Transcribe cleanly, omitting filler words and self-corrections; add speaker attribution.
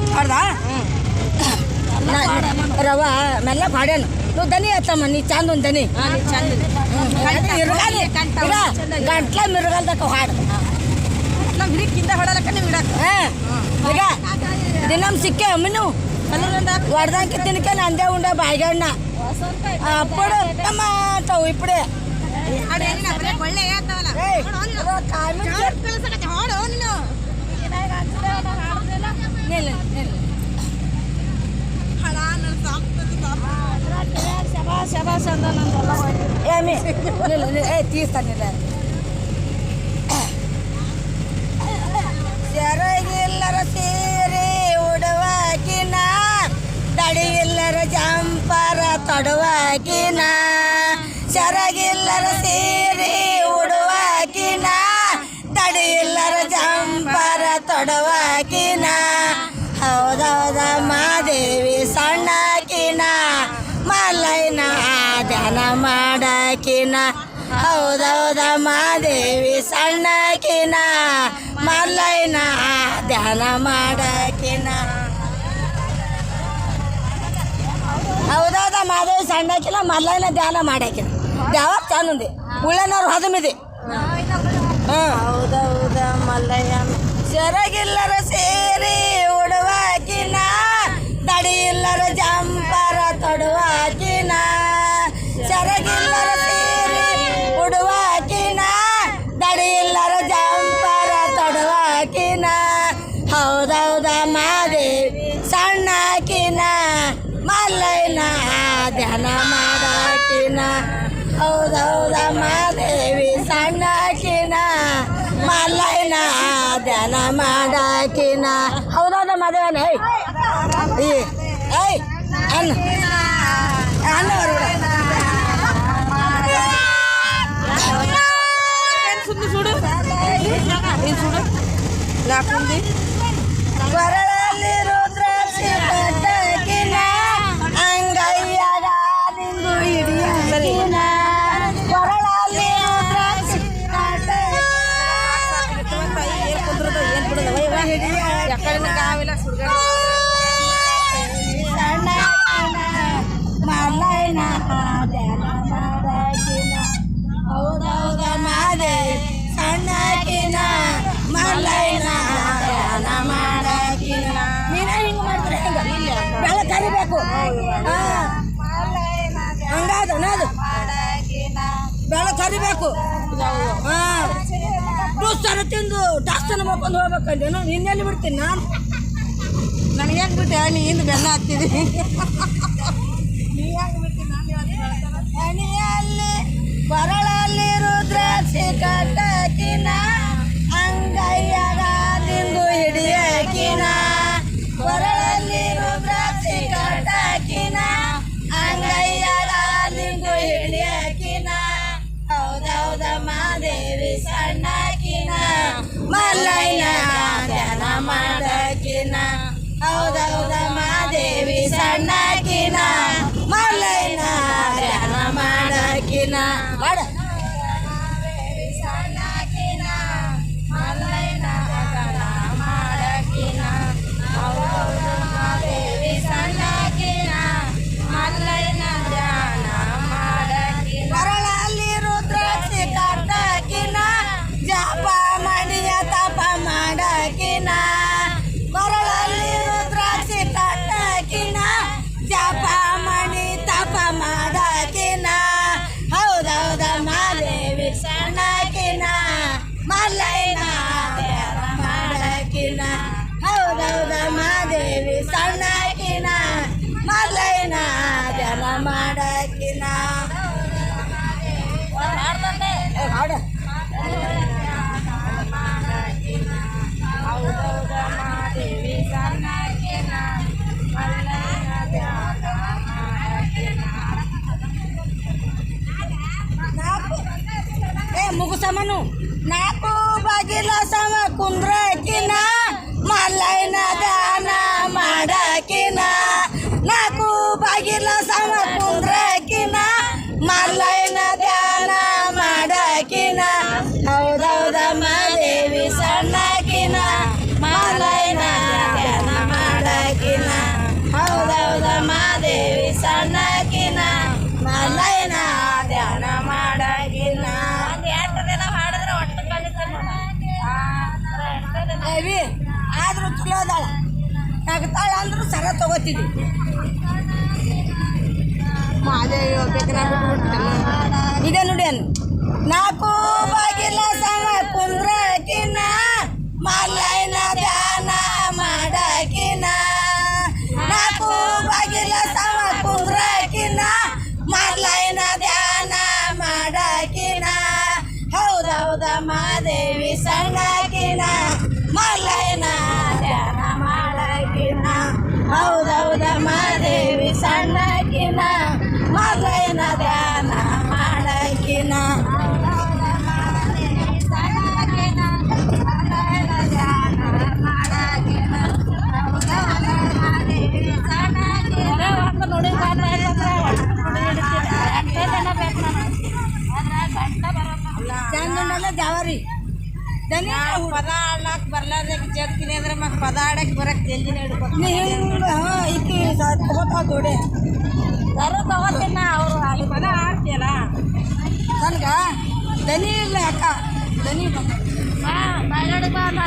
Speaker 1: ಹಾಡ್ದಾ ರವ ಮೆಲ್ಲ ಹಾಡ್ಯಾನು నువ్వు దని ఎత్తమ్మా నీ చంద ఉందని గంటల మిరగాలదాకా ಹಾಡು
Speaker 2: కింద పడాలక్క
Speaker 1: ಈಗ దినం సిక్కే అమ్మి నువ్వు వడదానికి తినకని అందే ఉండే బాగా ఉన్నా అప్పుడు అంటావు ఇప్పుడే ఏమి తీస్తాను ಸೆರಗಿಲ್ಲರ ಸೀರೆ ಉಡುವಾಕಿನ ದಡಿಯಿಲ್ಲರ ಜಂಪರ ತೊಡುವಾಕಿನ ಸೆರಗಿಲ್ಲರ ಸೀರೆ ಉಡುವಾಕಿನ ದಡಿಯಿಲ್ಲರ ಜಂಪರ ತೊಡುವಾಕಿನ ಹೌದೌದ ಮಾದೇವಿ ಸಣ್ಣಕಿನ ಮಲ್ಲೈನ ಧ್ಯಾನ ಮಾಡಕಿನ ಹೌದೌದ ಮಾದೇವಿ ಸಣ್ಣಕಿನ ಮಲ್ಲೈನ ಧ್ಯಾನ ಮಾಡಕಿನ ಹೌದೌದ ಮಾದೇವಿ ಸಣ್ಣಕಿನ ಮಲ್ಲೈನ ಧ್ಯಾನ ಮಾಡಕಿನ ದೇವ ಚಾನುಂದಿ ಉಳ್ಳನವ್ರು ಹದಮಿದೆ ಹೌದೌದ ಮಲ್ಲಯ್ಯ ಸೆರಗಿಲ್ಲರ ಸೇರಿ ಉಡುವಾಕಿನ ದಡಿಯಿಲ್ಲರ ಜಂಪರ ತೊಡುವಾಕಿನ ಸೆರಗಿಲ್ಲರ ಸೇರಿ ಉಡುವಾಕಿನ ದಡಿಯಿಲ್ಲರ ಜಂಪರ ತೊಡುವಾಕಿನ ಹೌದೌದ ಮಾದೇವಿ ಸಣ್ಣಕಿನ ಮಲ್ಲೈನ ಧ್ಯಾನ ಮಾಡಕಿನ ಹೌದೌದ ಮಾದೇವಿ ಸಣ್ಣಕಿನ ಮಲ್ಲೈನ ಧ್ಯಾನ ಮಾಡಕಿನ ಹೌದೌದ ಮಾದೇವನ ಏಯ್ ಅನ್ನ ಅನ್ನವರು ಕೊರಳಲ್ಲಿ ರುದ್ರಾಕ್ಷಿ ಪಟ್ಟಕಿನ ಅಂಗೈಯಾಗ ನಿಂದು ಹಿಡಿಯಕಿನ ಕೊರಳಲ್ಲಿ ರುದ್ರಾಕ್ಷಿ ಮಲ್ಲೈನ ಧ್ಯಾನ ಮಾಡಕಿನ ಹೌದೌದ ಮಾದೇವಿ ಸಣ್ಣಕಿನ ಮಲ್ಲೈನ ಧ್ಯಾನ ಮಾಡಕಿನ ನೀನ ಹಿಂಗೆ ಮಾಡ್ತಾರೆ ಬೆಳ ಕರಿಬೇಕು ಹಂಗಾದು ಬೆಳ ಕರಿಬೇಕು ಜ್ಯೂಸರ ತಿಂದು ಡಾಕ್ಟರ್ ಮಾಡ್ಕೊಂಡು ಹೋಗ್ಬೇಕಂದೇನು ನಿನ್ನೆಲ್ಲಿ ಬಿಡ್ತೀನಿ ನಾನು
Speaker 2: ನನಗೆ ಹೆಂಗೆ ಬಿಟ್ಟೆ ನೀ ಹಿಂದೆ ಬೆನ್ನ ಹಾಕ್ತಿದ್ದಿ
Speaker 1: ಹಣಿಯಲ್ಲಿ ಕೊರಳಲ್ಲಿ ರುದ್ರಾಕ್ಷಿ ಕಟ್ಟಕಿನ ಅಂಗೈಯಾಗ ನಿಂದು ಹಿಡಿಯಕಿನ ಕೊರಳಲ್ಲಿ ರುದ್ರಾಕ್ಷಿ ಕಟ್ಟಕಿನ ಅಂಗೈಯಾಗ ನಿಂದು ಹಿಡಿಯಕಿನ ಹೌದೌದ ಮಾದೇವಿ ಸಣ್ಣಕಿನ ಮಲ್ಲೈನ ಧ್ಯಾನ ಮಾಡಕಿನ ಹೌದೌದ ಮಾದೇವಿ ಸಣ್ಣಕಿನ ಮಲ್ಲೈನ ಧ್ಯಾನ ಮಾಡಕಿನ ಮಾಡ ಸಣ್ಣಕಿನ ಮಲ್ಲೈನ ಧ್ಯಾನ ಮಾಡಕಿನ ಹೌದೌದ ಮಾದೇವಿ ಸಣ್ಣಕಿನ ಮಲ್ಲೈನ ಧ್ಯಾನ ಮಾಡಕಿನ ಕೊರಳಲ್ಲಿ ರುದ್ರಾಕ್ಷಿ ಕಟ್ಟಕಿನ ಜಪ ಮಣಿಯ ತಪ ಮಾಡಕಿನ ಕೊರಳಲ್ಲಿ ರುದ್ರಾಕ್ಷಿ ಕಟ್ಟಕಿನ ಜಪ ಮಣಿ ತಪ ಮಾಡಕಿನ ಹೌದೌದ ಮಾದೇವಿ ಸಣ್ಣಕಿನ ಮಲ್ಲೈನ ಧ್ಯಾನ ಮಾಡಕಿನ ಹೌದೌದ ಮಾದೇವಿ ಸಣ್ಣಕಿನ ಮಲ್ಲೈನ ಧ್ಯಾನ ಮಾಡಕಿನ ಹಾಡ ಹೌದೌದ ಮಾದೇವಿ ಸಣ್ಣಕಿನ ಮಲ್ಲೈನ ಧ್ಯಾನ ಮಾಡಕಿನ ಮುಗುಸಮನು ನಾಲ್ಕು ಬಾಗಿಲ ಸಮ ಕುಂದ್ರಕಿನ ಮಲ್ಲೈನ ಧ್ಯಾನ ಮಾಡಕಿನ ನಾಲ್ಕು ಬಾಗಿಲ ಸಮ ಕುಂದ್ರಕಿನ ಮಲ್ಲೈನ ಧ್ಯಾನ ಮಾಡಕಿನ ಹೌದೌದ ಮಾದೇವಿ ಸಣ್ಣಕಿನ ಮಲ್ಲೈನ ಮಾಡಕಿನ ಹೌದೌದ ಮಾದೇವಿ ಸಣ್ಣಕಿನ ಮಲ್ಲಯ್ಯನ ಧ್ಯಾನ ಮಾಡಕಿನ 8 ದಿನ ಮಾಡಿದ್ರೆ ಒಟ್ಟು ಕಲಿತಾವಿ ಆದ್ರೂ ಚಲೋ ಅದಾಳ ನಗ್ತಾಳ ಅಂದ್ರೂ ಸರ ತಗೋತಿದ್ವಿ
Speaker 2: ಮಾದೇವಿ
Speaker 1: ಇದೆ ನೋಡಿ ಅನ್ನು 4 ಬಾಗಿಲ ಸಮ ಕುಂದ್ರಕಿನ ಮಲ್ಲಯ್ಯನ ಧ್ಯಾನ ಮಾಡಕಿನ 4 ಬಾಗಿಲ ಸಮ ಕುಂದ್ರಕಿನ ಮಲ್ಲಯ್ಯನ ಧ್ಯಾನ ಮಾಡಕಿನ ಹೌದೌದ ಮಾದೇವಿ ಸಣ್ಣಕಿನ ಮಲ್ಲಯ್ಯನ ಧ್ಯಾನ ಮಾಡಕಿನ ಹೌದೌದ ಮಾದೇವಿ ಸಣ್ಣಕಿನ ಮಲ್ಲಯ್ಯನ ಧ್ಯಾನ ಮಾಡಕಿನ ಚಂದಲ್ಲ ಜಾವರಿ
Speaker 2: ಪದ ಆಡ್ಲಾಕ್ ಬರ್ಲಾರ್ದಾಗ ಜಗ್ತೀನಿ ಅಂದ್ರೆ ಮತ್ತೆ ಪದ ಆಡಕ್ಕೆ ಬರಕ್ಕೆ ಜಲ್ದಿನ ಹಿಡ್ಬೇಕು
Speaker 1: ನೀ ಹಿಂಗೆ ಈಕಿ ತಗೋತಾವ ತೋಡೆ
Speaker 2: ಯಾರು ತಗೋತೀನ ಅವರು ಅಲ್ಲಿ ಪದ ಆಡ್ತೀಯಲ್ಲ
Speaker 1: ನನಗೆ ದನಿ ಇಲ್ಲ ಅಕ್ಕ ದನಿ ಬಂದ